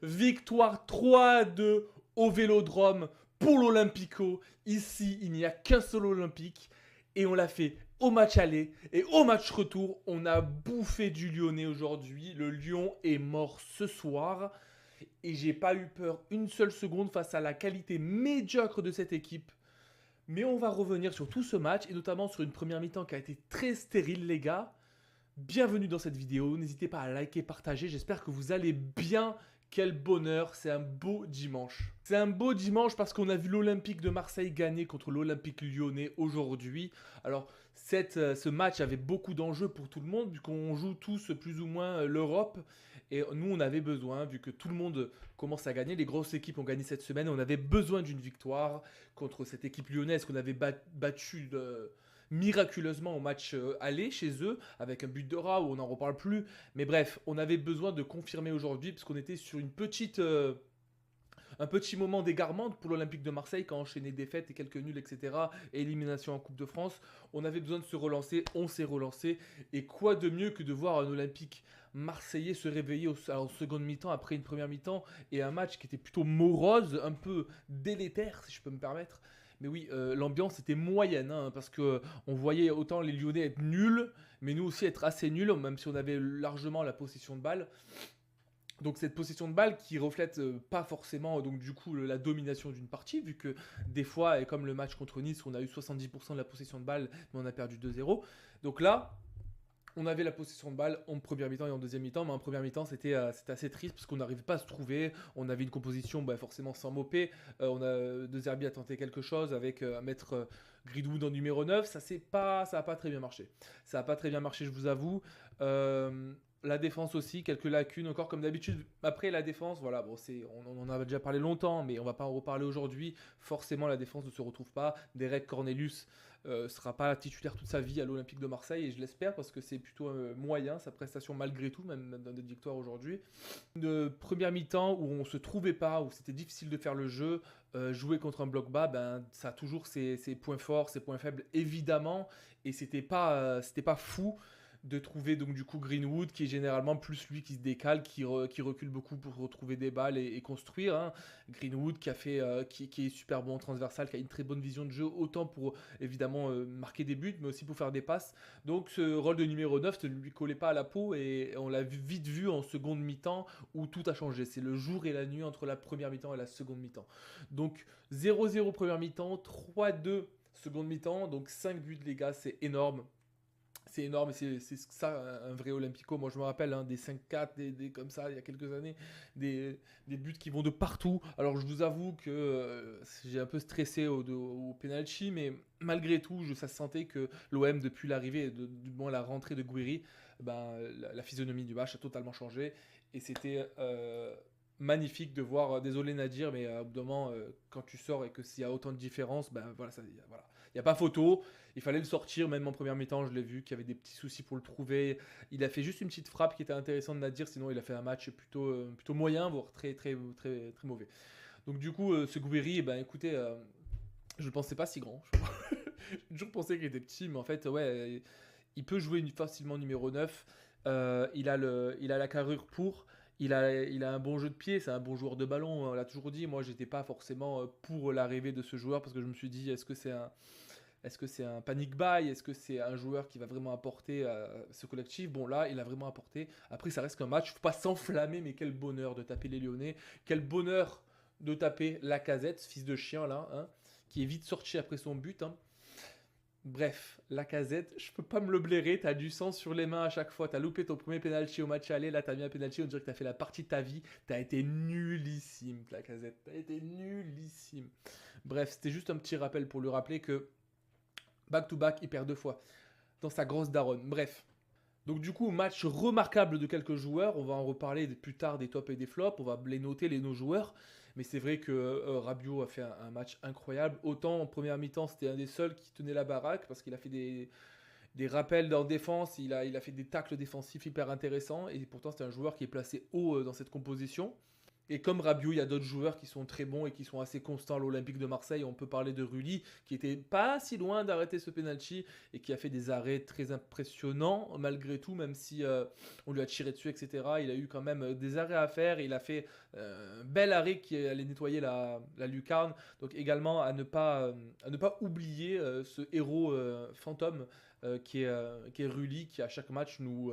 Victoire 3-2 au Vélodrome pour l'Olympico. Ici, il n'y a qu'un seul Olympique. Et on l'a fait au match aller et au match retour. On a bouffé du Lyonnais aujourd'hui. Le Lyon est mort ce soir. Et j'ai pas eu peur une seule seconde face à la qualité médiocre de cette équipe. Mais on va revenir sur tout ce match et notamment sur une première mi-temps qui a été très stérile, les gars. Bienvenue dans cette vidéo. N'hésitez pas à liker, partager. J'espère que vous allez bien. Quel bonheur, c'est un beau dimanche. C'est un beau dimanche parce qu'on a vu l'Olympique de Marseille gagner contre l'Olympique lyonnais aujourd'hui. Alors, ce match avait beaucoup d'enjeux pour tout le monde, vu qu'on joue tous plus ou moins l'Europe. Et nous, on avait besoin, vu que tout le monde commence à gagner, les grosses équipes ont gagné cette semaine, on avait besoin d'une victoire contre cette équipe lyonnaise qu'on avait battue miraculeusement au match aller chez eux, avec un but de rat où on n'en reparle plus. Mais bref, on avait besoin de confirmer aujourd'hui, parce qu'on était sur un petit moment d'égarement pour l'Olympique de Marseille, qui a enchaîné défaites et quelques nuls, etc. Et élimination en Coupe de France. On avait besoin de se relancer, on s'est relancé. Et quoi de mieux que de voir un Olympique marseillais se réveiller en seconde mi-temps après une première mi-temps et un match qui était plutôt morose, un peu délétère, si je peux me permettre. Mais oui, l'ambiance était moyenne, hein, parce que on voyait autant les Lyonnais être nuls, mais nous aussi être assez nuls, même si on avait largement la possession de balle. Donc cette possession de balle qui reflète pas forcément donc du coup la domination d'une partie, vu que des fois, et comme le match contre Nice, on a eu 70% de la possession de balle, mais on a perdu 2-0. Donc là, on avait la possession de balle en première mi-temps et en deuxième mi-temps, mais en première mi-temps c'était assez triste parce qu'on n'arrivait pas à se trouver. On avait une composition forcément sans Mopé. On a De Zerbi a tenté quelque chose avec mettre Greenwood en numéro 9. Ça a pas très bien marché. Ça a pas très bien marché, je vous avoue. La défense aussi, quelques lacunes encore comme d'habitude. Après la défense, voilà, bon, on en avait déjà parlé longtemps, mais on va pas en reparler aujourd'hui. Forcément, la défense ne se retrouve pas. Derek Cornelius sera pas titulaire toute sa vie à l'Olympique de Marseille, et je l'espère parce que c'est plutôt moyen sa prestation malgré tout, même dans des victoires aujourd'hui. Une première mi-temps où on se trouvait pas, où c'était difficile de faire le jeu, jouer contre un bloc bas, ça a toujours ses points forts, ses points faibles évidemment, et c'était pas fou de trouver donc du coup Greenwood, qui est généralement plus lui qui se décale, qui recule beaucoup pour retrouver des balles et construire, hein. Greenwood qui est super bon en transversal, qui a une très bonne vision de jeu, autant pour évidemment marquer des buts, mais aussi pour faire des passes. Donc ce rôle de numéro 9 ne lui collait pas à la peau, et on l'a vite vu en seconde mi-temps où tout a changé. C'est le jour et la nuit entre la première mi-temps et la seconde mi-temps. Donc 0-0 première mi-temps, 3-2 seconde mi-temps, donc 5 buts les gars, c'est énorme. C'est énorme, et c'est ça un vrai Olympico. Moi je me rappelle des 5-4, comme ça il y a quelques années, des buts qui vont de partout. Alors je vous avoue que j'ai un peu stressé au penalty, mais malgré tout ça se sentait que l'OM depuis l'arrivée, du moins la rentrée de Guiri, la physionomie du match a totalement changé, et c'était magnifique de voir, désolé Nadir, mais au bout d'un moment, quand tu sors et que s'il y a autant de différence, voilà, voilà. Il n'y a pas photo, il fallait le sortir, même en première mi-temps, je l'ai vu, qu'il y avait des petits soucis pour le trouver. Il a fait juste une petite frappe qui était intéressante de Nadir, sinon il a fait un match plutôt moyen, voire très, très, très, très mauvais. Donc du coup, ce Gouiri, écoutez, je ne le pensais pas si grand. J'ai toujours pensé qu'il était petit, mais en fait, ouais, il peut jouer facilement numéro 9. Il a la carrure pour. Il a un bon jeu de pied, c'est un bon joueur de ballon, on l'a toujours dit. Moi, j'étais pas forcément pour l'arrivée de ce joueur, parce que je me suis dit, est-ce que c'est un panic buy? Est-ce que c'est un joueur qui va vraiment apporter à ce collectif? Bon, là, il a vraiment apporté. Après, ça reste qu'un match, faut pas s'enflammer, mais quel bonheur de taper les Lyonnais. Quel bonheur de taper Lacazette, ce fils de chien là, hein, qui est vite sorti après son but, hein. Bref, Lacazette, je peux pas me le blairer, t'as du sang sur les mains à chaque fois, t'as loupé ton premier penalty au match aller, là t'as mis un penalty, on dirait que t'as fait la partie de ta vie, t'as été nullissime, Lacazette, t'as été nullissime. Bref, c'était juste un petit rappel pour lui rappeler que back-to-back, il perd 2 fois dans sa grosse daronne. Bref. Donc du coup, match remarquable de quelques joueurs. On va en reparler plus tard des tops et des flops. On va les noter, nos joueurs. Mais c'est vrai que Rabiot a fait un match incroyable. Autant en première mi-temps, c'était un des seuls qui tenait la baraque, parce qu'il a fait des rappels en défense. Il a fait des tacles défensifs hyper intéressants. Et pourtant, c'était un joueur qui est placé haut dans cette composition. Et comme Rabiot, il y a d'autres joueurs qui sont très bons et qui sont assez constants à l'Olympique de Marseille. On peut parler de Rulli, qui était pas si loin d'arrêter ce penalty et qui a fait des arrêts très impressionnants malgré tout, même si on lui a tiré dessus, etc. Il a eu quand même des arrêts à faire. Et il a fait un bel arrêt qui allait nettoyer la lucarne. Donc également à ne pas oublier ce héros fantôme qui est Rulli, qui à chaque match nous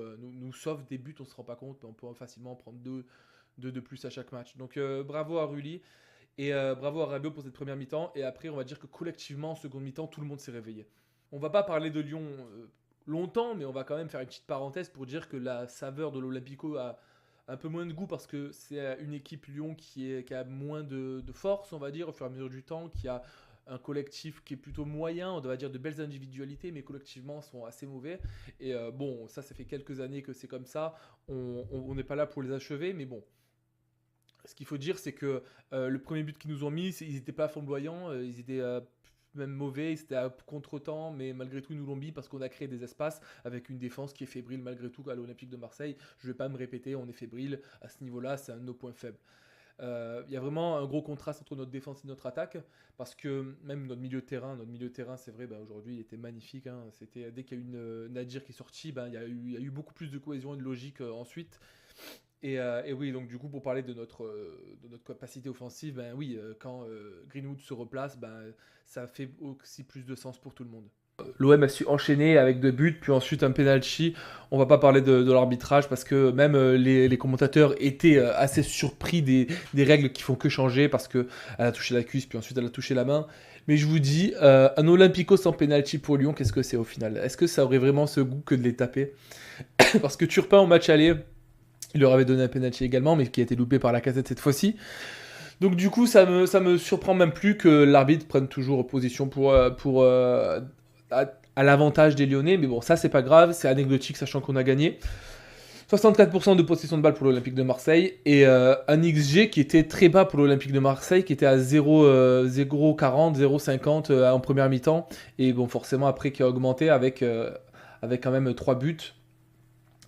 sauve des buts, on ne se rend pas compte, mais on peut facilement prendre deux de plus à chaque match. Donc bravo à Rulli et bravo à Rabiot pour cette première mi-temps. Et après, on va dire que collectivement, en seconde mi-temps, tout le monde s'est réveillé. On va pas parler de Lyon longtemps, mais on va quand même faire une petite parenthèse pour dire que la saveur de l'Olympico a un peu moins de goût parce que c'est une équipe Lyon qui a moins de force, on va dire, au fur et à mesure du temps, qui a un collectif qui est plutôt moyen, on doit dire de belles individualités, mais collectivement sont assez mauvais. Et bon, ça fait quelques années que c'est comme ça. On n'est pas là pour les achever, mais bon. Ce qu'il faut dire, c'est que le premier but qu'ils nous ont mis, ils n'étaient pas flamboyants, ils étaient même mauvais, c'était à contre-temps, mais malgré tout, ils nous l'ont mis parce qu'on a créé des espaces avec une défense qui est fébrile malgré tout à l'Olympique de Marseille. Je ne vais pas me répéter, on est fébrile à ce niveau-là, c'est un de nos points faibles. Il y a vraiment un gros contraste entre notre défense et notre attaque parce que même notre milieu de terrain c'est vrai, aujourd'hui il était magnifique, hein. C'était, dès qu'il y a eu Nadir qui est sorti, il y a eu beaucoup plus de cohésion et de logique ensuite. Et oui, donc du coup, pour parler de notre capacité offensive, quand Greenwood se replace, ça fait aussi plus de sens pour tout le monde. L'OM a su enchaîner avec 2 buts, puis ensuite un penalty. On va pas parler de l'arbitrage parce que même les commentateurs étaient assez surpris des règles qui font que changer parce qu'elle a touché la cuisse, puis ensuite elle a touché la main. Mais je vous dis, un Olympico sans penalty pour Lyon, qu'est-ce que c'est au final? Est-ce que ça aurait vraiment ce goût que de les taper? Parce que Turpin, au match aller, il leur avait donné un penalty également, mais qui a été loupé par Lacazette cette fois-ci. Donc du coup, ça me surprend même plus que l'arbitre prenne toujours position à l'avantage des Lyonnais. Mais bon, ça c'est pas grave, c'est anecdotique sachant qu'on a gagné. 64% de possession de balle pour l'Olympique de Marseille et un XG qui était très bas pour l'Olympique de Marseille, qui était à 0,40, 0,50 en première mi-temps. Et bon, forcément après qui a augmenté avec quand même 3 buts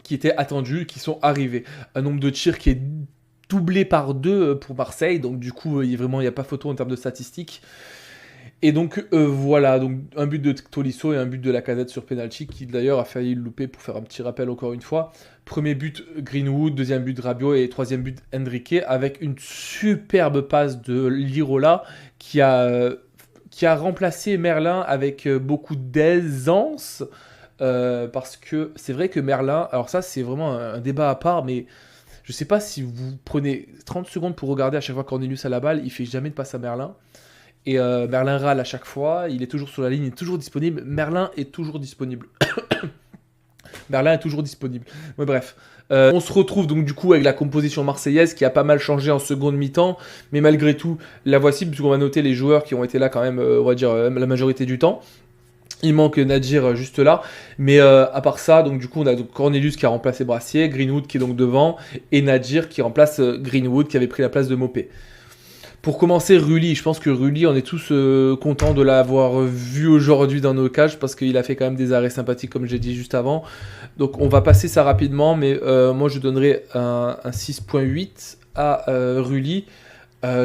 qui étaient attendus, qui sont arrivés. Un nombre de tirs qui est doublé par 2 pour Marseille, donc du coup, il n'y a pas photo en termes de statistiques. Et donc voilà, donc un but de Tolisso et un but de Lacazette sur penalty, qui d'ailleurs a failli le louper pour faire un petit rappel encore une fois. Premier but Greenwood, deuxième but Rabiot et troisième but Henrique, avec une superbe passe de Lirola qui a remplacé Merlin avec beaucoup d'aisance. Parce que c'est vrai que Merlin, alors ça c'est vraiment un débat à part, mais je sais pas si vous prenez 30 secondes pour regarder à chaque fois Cornelius a la balle, il fait jamais de passe à Merlin. Et Merlin râle à chaque fois, il est toujours sur la ligne, il est toujours disponible. Merlin est toujours disponible. Merlin est toujours disponible. Mais bref. On se retrouve donc du coup avec la composition marseillaise qui a pas mal changé en seconde mi-temps, mais malgré tout, la voici, puisqu'on va noter les joueurs qui ont été là quand même, on va dire, la majorité du temps. Il manque Nadir juste là, mais à part ça, donc du coup on a donc Cornelius qui a remplacé Brassier, Greenwood qui est donc devant, et Nadir qui remplace Greenwood qui avait pris la place de Mopé. Pour commencer, Rulli, je pense que Rulli, on est tous contents de l'avoir vu aujourd'hui dans nos cages parce qu'il a fait quand même des arrêts sympathiques comme j'ai dit juste avant. Donc on va passer ça rapidement, mais moi je donnerais un 6.8 à Rulli.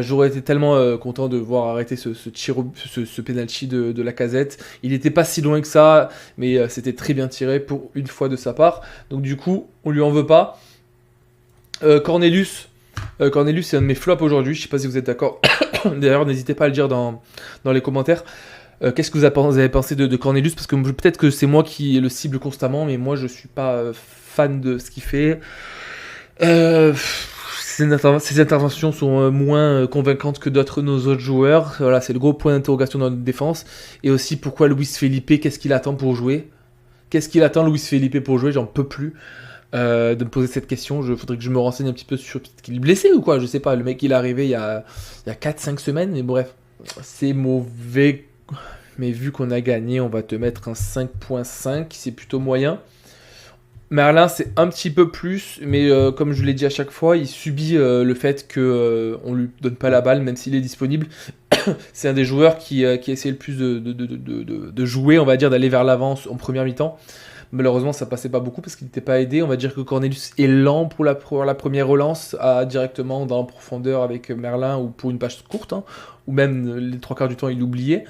J'aurais été tellement content de voir arrêter ce penalty de Lacazette. Il n'était pas si loin que ça, mais c'était très bien tiré pour une fois de sa part. Donc du coup, on lui en veut pas. Cornelius, c'est un de mes flops aujourd'hui. Je sais pas si vous êtes d'accord. D'ailleurs, n'hésitez pas à le dire dans les commentaires. Qu'est-ce que vous avez pensé de Cornelius? Parce que peut-être que c'est moi qui le cible constamment, mais moi je suis pas fan de ce qu'il fait. Ses interventions sont moins convaincantes que d'autres de nos autres joueurs. Voilà, c'est le gros point d'interrogation dans notre défense. Et aussi, pourquoi Luis Felipe, qu'est-ce qu'il attend pour jouer? Qu'est-ce qu'il attend Luis Felipe pour jouer? J'en peux plus de me poser cette question. Il faudrait que je me renseigne un petit peu sur qu'il est blessé ou quoi. Je sais pas, le mec il est arrivé il y a 4-5 semaines, mais bref. C'est mauvais. Mais vu qu'on a gagné, on va te mettre un 5.5. C'est plutôt moyen. Merlin, c'est un petit peu plus, mais comme je l'ai dit à chaque fois, il subit le fait qu'on ne lui donne pas la balle, même s'il est disponible. C'est un des joueurs qui essaie le plus de jouer, on va dire, d'aller vers l'avance en première mi-temps. Malheureusement, ça passait pas beaucoup parce qu'il n'était pas aidé. On va dire que Cornelius est lent pour la première relance, directement dans la profondeur avec Merlin ou pour une passe courte, hein, ou même les trois quarts du temps il oubliait.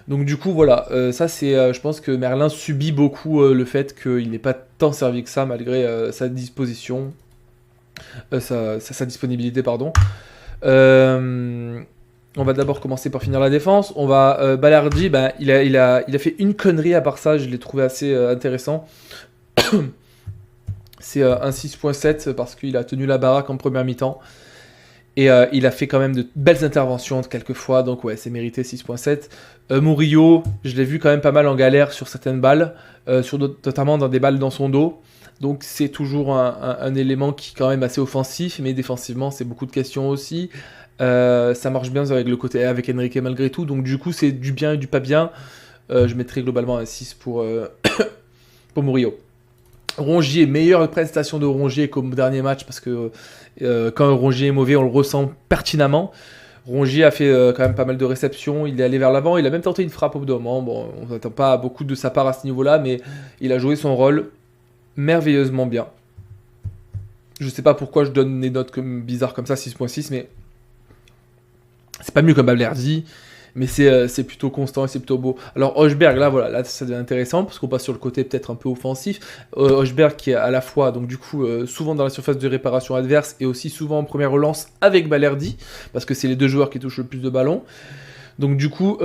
Donc du coup voilà, ça c'est, je pense que Merlin subit beaucoup le fait qu'il n'est pas tant servi que ça malgré sa disposition, sa disponibilité pardon. Euh, on va d'abord commencer par finir la défense. On va Balerdi, ben, il a fait une connerie à part ça, je l'ai trouvé assez intéressant. C'est un 6.7 parce qu'il a tenu la baraque en première mi-temps. Et il a fait quand même de belles interventions quelquefois, donc ouais, c'est mérité 6.7. Murillo, je l'ai vu quand même pas mal en galère sur certaines balles, notamment dans des balles dans son dos. Donc c'est toujours un élément qui est quand même assez offensif, mais défensivement c'est beaucoup de questions aussi. Ça marche bien avec le côté avec Enrique malgré tout, donc du coup c'est du bien et du pas bien. Je mettrai globalement un 6 pour Murillo. Rongier, meilleure prestation de Rongier qu'au dernier match parce que quand Rongier est mauvais, on le ressent pertinemment. Rongier a fait quand même pas mal de réceptions, il est allé vers l'avant, il a même tenté une frappe au bout d'un moment. Bon, on n'attend pas beaucoup de sa part à ce niveau-là, mais il a joué son rôle merveilleusement bien. Je sais pas pourquoi je donne des notes bizarres comme ça, 6.6, mais c'est pas mieux que Balerdi. Mais c'est plutôt constant et c'est plutôt beau. Alors Hochberg, là, voilà, là ça devient intéressant parce qu'on passe sur le côté peut-être un peu offensif. Hochberg qui est à la fois, donc du coup, souvent dans la surface de réparation adverse et aussi souvent en première relance avec Balerdi, parce que c'est les deux joueurs qui touchent le plus de ballons. Donc du coup,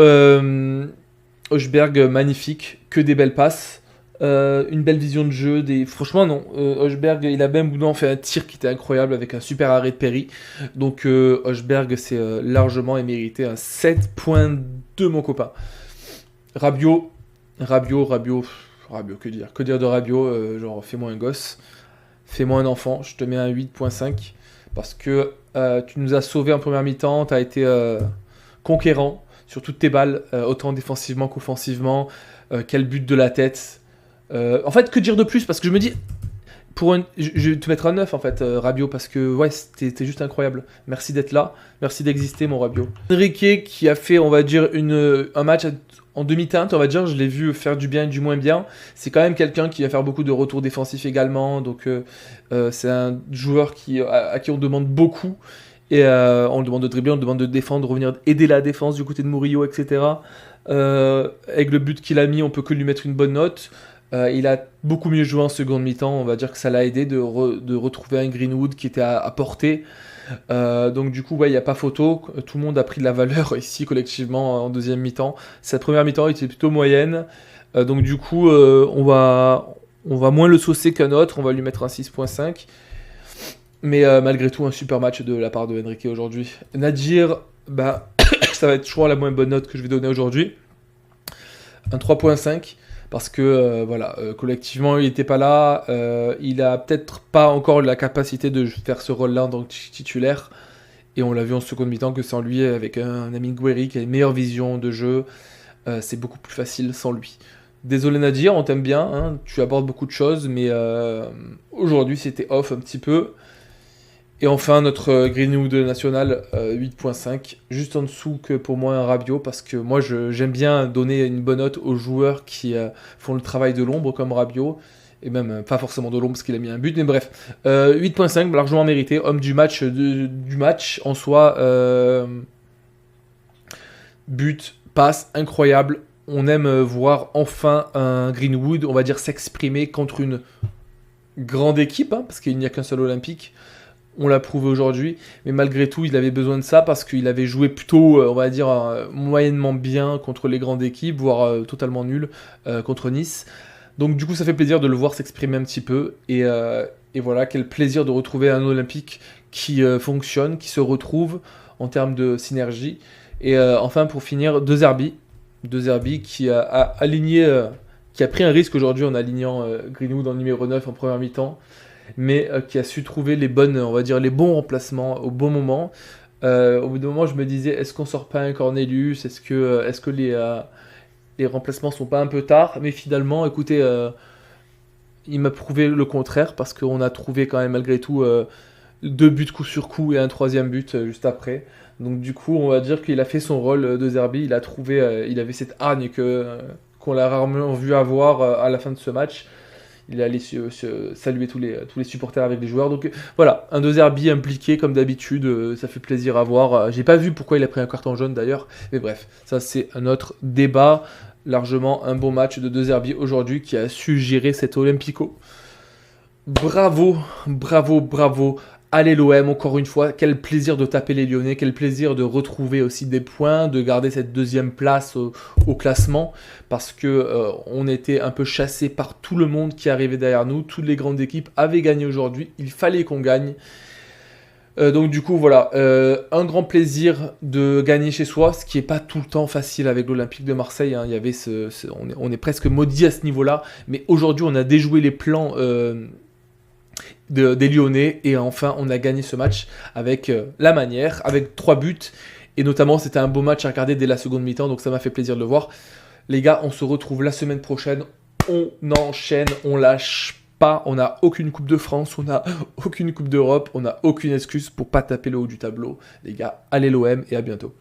Hochberg magnifique, que des belles passes. Une belle vision de jeu. Franchement, non. Hochberg, il a même Boudin fait un tir qui était incroyable avec un super arrêt de Perry. Donc, Hochberg, c'est largement et mérité un 7.2, mon copain. Rabiot, que dire? Que dire de Rabiot? Genre, fais-moi un gosse. Fais-moi un enfant. Je te mets un 8.5. Parce que tu nous as sauvés en première mi-temps. Tu as été conquérant sur toutes tes balles, autant défensivement qu'offensivement. Quel but de la tête! En fait, que dire de plus? Parce que je me dis, je vais te mettre un 9 en fait, Rabiot, parce que ouais, c'était juste incroyable. Merci d'être là, merci d'exister, mon Rabiot. Enrique qui a fait, on va dire, un match en demi-teinte, on va dire, je l'ai vu faire du bien et du moins bien. C'est quand même quelqu'un qui va faire beaucoup de retours défensifs également, donc c'est un joueur à qui on demande beaucoup. Et on le demande de dribbler, on le demande de défendre, de revenir aider la défense du côté de Murillo, etc. Avec le but qu'il a mis, on peut que lui mettre une bonne note. Il a beaucoup mieux joué en seconde mi-temps, on va dire que ça l'a aidé de retrouver un Greenwood qui était à portée. Donc du coup, ouais, il n'y a pas photo, tout le monde a pris de la valeur ici collectivement en deuxième mi-temps. Cette première mi-temps était plutôt moyenne, donc du coup, on va moins le saucer qu'un autre, on va lui mettre un 6.5. Mais malgré tout, un super match de la part de Enrique aujourd'hui. Nadir, bah, ça va être, je crois, la moins bonne note que je vais donner aujourd'hui. Un 3.5. Parce que voilà, collectivement il n'était pas là, il a peut-être pas encore la capacité de faire ce rôle-là en tant que titulaire, et on l'a vu en seconde mi-temps que sans lui, avec un Amine Gouiri qui a une meilleure vision de jeu, c'est beaucoup plus facile sans lui. Désolé Nadir, on t'aime bien, hein, tu abordes beaucoup de choses, mais aujourd'hui c'était off un petit peu. Et enfin, notre Greenwood national, 8.5, juste en dessous que pour moi un Rabiot, parce que moi j'aime bien donner une bonne note aux joueurs qui font le travail de l'ombre comme Rabiot, et même pas forcément de l'ombre parce qu'il a mis un but, mais bref. 8.5, largement mérité, homme du match, en soi, but, passe, incroyable. On aime voir enfin un Greenwood, on va dire, s'exprimer contre une grande équipe, hein, parce qu'il n'y a qu'un seul Olympique. On l'a prouvé aujourd'hui, mais malgré tout, il avait besoin de ça parce qu'il avait joué plutôt, on va dire, moyennement bien contre les grandes équipes, voire totalement nul contre Nice. Donc du coup, ça fait plaisir de le voir s'exprimer un petit peu. Et voilà, quel plaisir de retrouver un Olympique qui fonctionne, qui se retrouve en termes de synergie. Et enfin, pour finir, De Zerbi qui a aligné, qui a pris un risque aujourd'hui en alignant Greenwood en numéro 9 en première mi-temps, mais qui a su trouver les bons remplacements au bon moment. Au bout d'un moment, je me disais, est-ce qu'on sort pas un Cornelius? Est-ce que les remplacements sont pas un peu tard? Mais finalement, écoutez, il m'a prouvé le contraire, parce qu'on a trouvé quand même malgré tout 2 buts coup sur coup et un troisième but juste après. Donc du coup, on va dire qu'il a fait son rôle de Zerbi. Il a trouvé, il avait cette hargne qu'on l'a rarement vu avoir à la fin de ce match. il est allé saluer tous les supporters avec les joueurs. Donc voilà, un De Zerbi impliqué comme d'habitude, ça fait plaisir à voir. J'ai pas vu pourquoi il a pris un carton jaune d'ailleurs, mais bref, ça c'est un autre débat. Largement un bon match de De Zerbi aujourd'hui qui a su gérer cet Olympico. Bravo, bravo, bravo. Allez l'OM, encore une fois, quel plaisir de taper les Lyonnais, quel plaisir de retrouver aussi des points, de garder cette deuxième place au classement, parce que on était un peu chassé par tout le monde qui arrivait derrière nous, toutes les grandes équipes avaient gagné aujourd'hui, il fallait qu'on gagne. Donc du coup voilà, un grand plaisir de gagner chez soi, ce qui n'est pas tout le temps facile avec l'Olympique de Marseille, hein. Il y avait on est presque maudit à ce niveau-là, mais aujourd'hui on a déjoué les plans des Lyonnais, et enfin on a gagné ce match avec la manière, avec 3 buts, et notamment c'était un beau match à regarder dès la seconde mi-temps, donc ça m'a fait plaisir de le voir. Les gars, on se retrouve la semaine prochaine, on enchaîne, on lâche pas, on n'a aucune Coupe de France, on n'a aucune Coupe d'Europe, on n'a aucune excuse pour pas taper le haut du tableau. Les gars, allez l'OM et à bientôt.